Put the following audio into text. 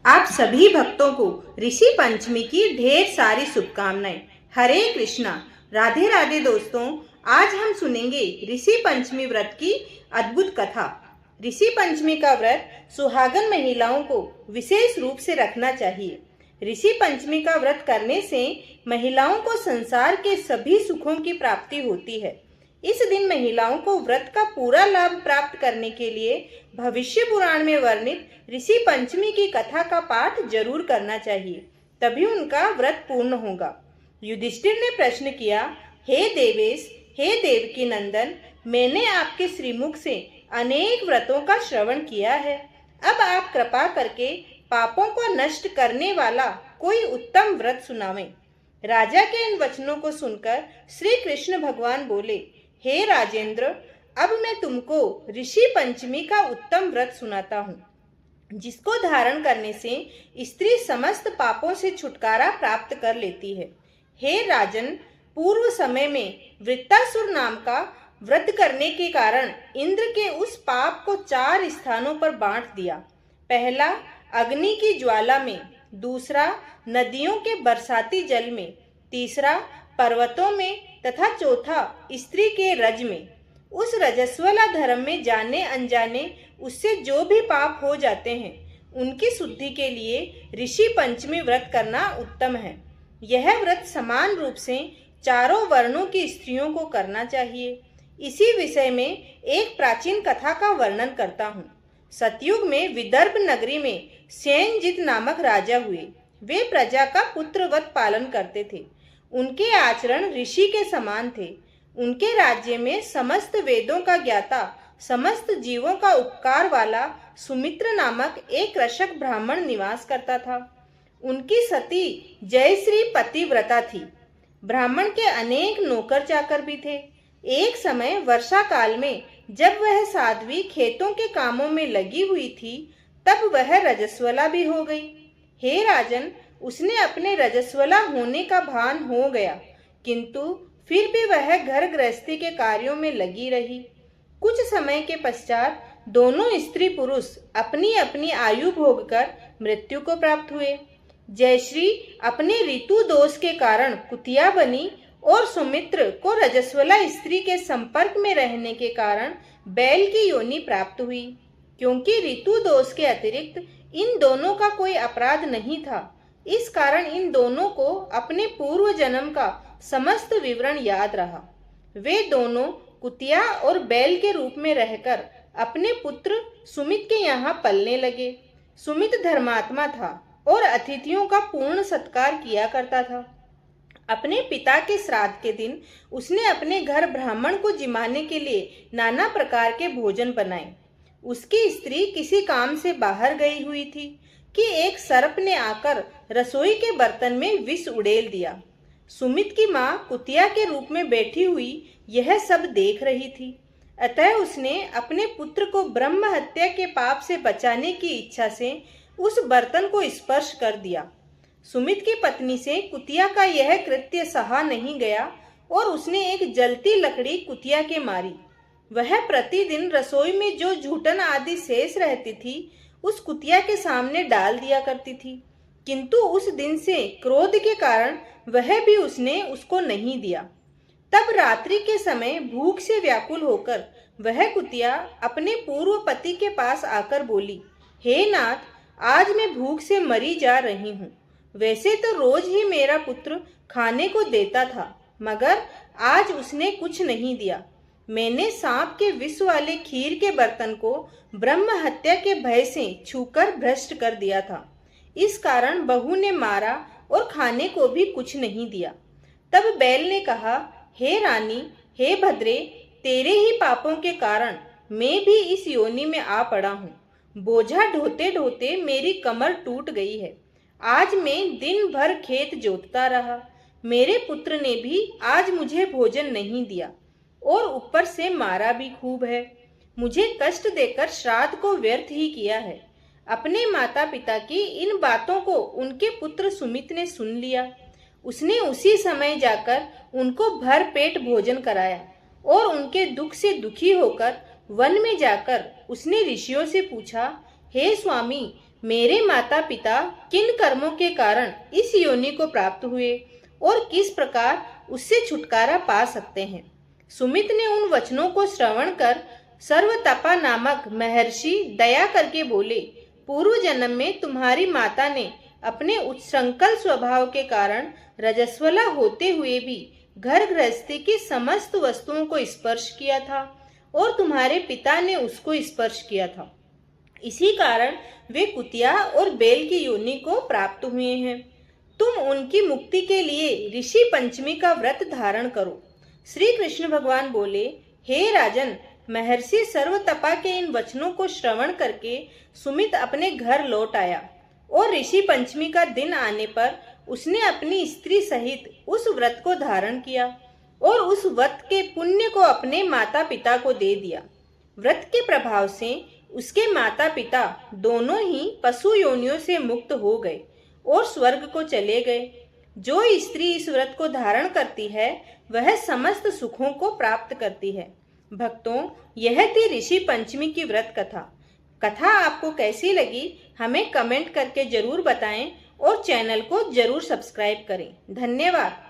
आप सभी भक्तों को ऋषि पंचमी की ढेर सारी शुभकामनाएं। हरे कृष्णा, राधे राधे दोस्तों। आज हम सुनेंगे ऋषि पंचमी व्रत की अद्भुत कथा। ऋषि पंचमी का व्रत सुहागन महिलाओं को विशेष रूप से रखना चाहिए। ऋषि पंचमी का व्रत करने से महिलाओं को संसार के सभी सुखों की प्राप्ति होती है। इस दिन महिलाओं को व्रत का पूरा लाभ प्राप्त करने के लिए भविष्य पुराण में वर्णित ऋषि पंचमी की कथा का पाठ जरूर करना चाहिए, तभी उनका व्रत पूर्ण होगा। युधिष्ठिर ने प्रश्न किया, हे देवेश, हे देवकी नंदन, मैंने आपके श्रीमुख से अनेक व्रतों का श्रवण किया है। अब आप कृपा करके पापों को नष्ट करने वाला कोई उत्तम व्रत सुनावें। राजा के इन वचनों को सुनकर श्री कृष्ण भगवान बोले, हे राजेंद्र, अब मैं तुमको ऋषि पंचमी का उत्तम व्रत सुनाता हूँ, जिसको धारण करने से स्त्री समस्त पापों से छुटकारा प्राप्त कर लेती है। हे राजन, पूर्व समय में वृत्तासुर नाम का व्रत करने के कारण इंद्र के उस पाप को 4 स्थानों पर बांट दिया। पहला, अग्नि की ज्वाला में, दूसरा, नदियों के बरसाती जल में, तीसरा, पर्वतों में, तथा चौथा, स्त्री के रज में। उस रजस्वला धर्म में जाने अनजाने उससे जो भी पाप हो जाते हैं, उनकी शुद्धि के लिए ऋषि पंचमी व्रत करना उत्तम है। यह व्रत समान रूप से चारों वर्णों की स्त्रियों को करना चाहिए। इसी विषय में एक प्राचीन कथा का वर्णन करता हूँ। सतयुग में विदर्भ नगरी में सेनजित नामक राजा हुए। वे प्रजा का पुत्रवत पालन करते थे। उनके आचरण ऋषि के समान थे। उनके राज्य में समस्त वेदों का ज्ञाता, समस्त जीवों का उपकार वाला सुमित्र नामक एक कृषक ब्राह्मण निवास करता था। उनकी सती जयश्री पतिव्रता थी। ब्राह्मण के अनेक नौकर चाकर भी थे। एक समय वर्षा काल में जब वह साध्वी खेतों के कामों में लगी हुई थी, तब वह रजस्वला भी हो गई। हे राजन, उसने अपने रजस्वला होने का भान हो गया, किंतु फिर भी वह घर गृहस्थी के कार्यों में लगी रही। कुछ समय के पश्चात दोनों स्त्री पुरुष अपनी अपनी आयु भोगकर मृत्यु को प्राप्त हुए। जयश्री अपने ऋतु दोष के कारण कुतिया बनी और सुमित्र को रजस्वला स्त्री के संपर्क में रहने के कारण बैल की योनि प्राप्त हुई। क्योंकि ऋतु दोष के अतिरिक्त इन दोनों का कोई अपराध नहीं था, इस कारण इन दोनों को अपने पूर्व जन्म का समस्त विवरण याद रहा। वे दोनों कुतिया और बैल के रूप में रहकर अपने पुत्र सुमित के यहाँ पलने लगे। सुमित धर्मात्मा था और अतिथियों का पूर्ण सत्कार किया करता था। अपने पिता के श्राद्ध के दिन उसने अपने घर ब्राह्मण को जिमाने के लिए नाना प्रकार के भोजन बनाए। उसकी स्त्री किसी काम से बाहर गई हुई थी कि एक सर्प ने आकर रसोई के बर्तन में विष उड़ेल दिया। सुमित की माँ कुतिया के रूप में बैठी हुई यह सब देख रही थी। अतः उसने अपने पुत्र को ब्रह्म हत्या के पाप से बचाने की इच्छा से उस बर्तन को स्पर्श कर दिया। सुमित की पत्नी से कुतिया का यह कृत्य सहा नहीं गया और उसने एक जलती लकड़ी कुतिया के मारी। वह प्रतिदिन रसोई में जो जूठन आदि शेष रहती थी, उस कुतिया के सामने डाल दिया करती थी, किंतु उस दिन से क्रोध के कारण वह भी उसने उसको नहीं दिया। तब रात्रि के समय भूख से व्याकुल होकर वह कुतिया अपने पूर्व पति के पास आकर बोली, हे नाथ, आज मैं भूख से मरी जा रही हूँ। वैसे तो रोज ही मेरा पुत्र खाने को देता था, मगर आज उसने कुछ नहीं दिया। मैंने सांप के विष वाले खीर के बर्तन को ब्रह्म हत्या के भय से छूकर भ्रष्ट कर दिया था। इस कारण बहू ने मारा और खाने को भी कुछ नहीं दिया। तब बैल ने कहा, हे रानी, हे भद्रे, तेरे ही पापों के कारण मैं भी इस योनि में आ पड़ा हूँ। बोझा ढोते ढोते मेरी कमर टूट गई है। आज मैं दिन भर खेत जोतता रहा। मेरे पुत्र ने भी आज मुझे भोजन नहीं दिया और ऊपर से मारा भी खूब है। मुझे कष्ट देकर श्राद्ध को व्यर्थ ही किया है। अपने माता पिता की इन बातों को उनके पुत्र सुमित ने सुन लिया। उसने उसी समय जाकर उनको भर पेट भोजन कराया और उनके दुख से दुखी होकर वन में जाकर उसने ऋषियों से पूछा, हे स्वामी, मेरे माता पिता किन कर्मों के कारण इस योनि को प्राप्त हुए और किस प्रकार उससे छुटकारा पा सकते हैं। सुमित ने उन वचनों को श्रवण कर सर्वतपा नामक महर्षि दया करके बोले, पूर्व जन्म में तुम्हारी माता ने अपने उच्छृंखल स्वभाव के कारण रजस्वला होते हुए भी घर गृहस्थी की समस्त वस्तुओं को स्पर्श किया था और तुम्हारे पिता ने उसको स्पर्श किया था। इसी कारण वे कुतिया और बैल की योनि को प्राप्त हुए हैं। तुम उनकी मुक्ति के लिए ऋषि पंचमी का व्रत धारण करो। श्री कृष्ण भगवान बोले, हे राजन, महर्षि सर्वतपा के इन वचनों को श्रवण करके सुमित अपने घर लौट आया और ऋषि पंचमी का दिन आने पर उसने अपनी स्त्री सहित उस व्रत को धारण किया और उस व्रत के पुण्य को अपने माता पिता को दे दिया। व्रत के प्रभाव से उसके माता पिता दोनों ही पशु योनियों से मुक्त हो गए और स्वर्ग को चले गए। जो स्त्री इस व्रत को धारण करती है वह समस्त सुखों को प्राप्त करती है। भक्तों, यह थी ऋषि पंचमी की व्रत कथा। कथा आपको कैसी लगी हमें कमेंट करके जरूर बताएं और चैनल को जरूर सब्सक्राइब करें। धन्यवाद।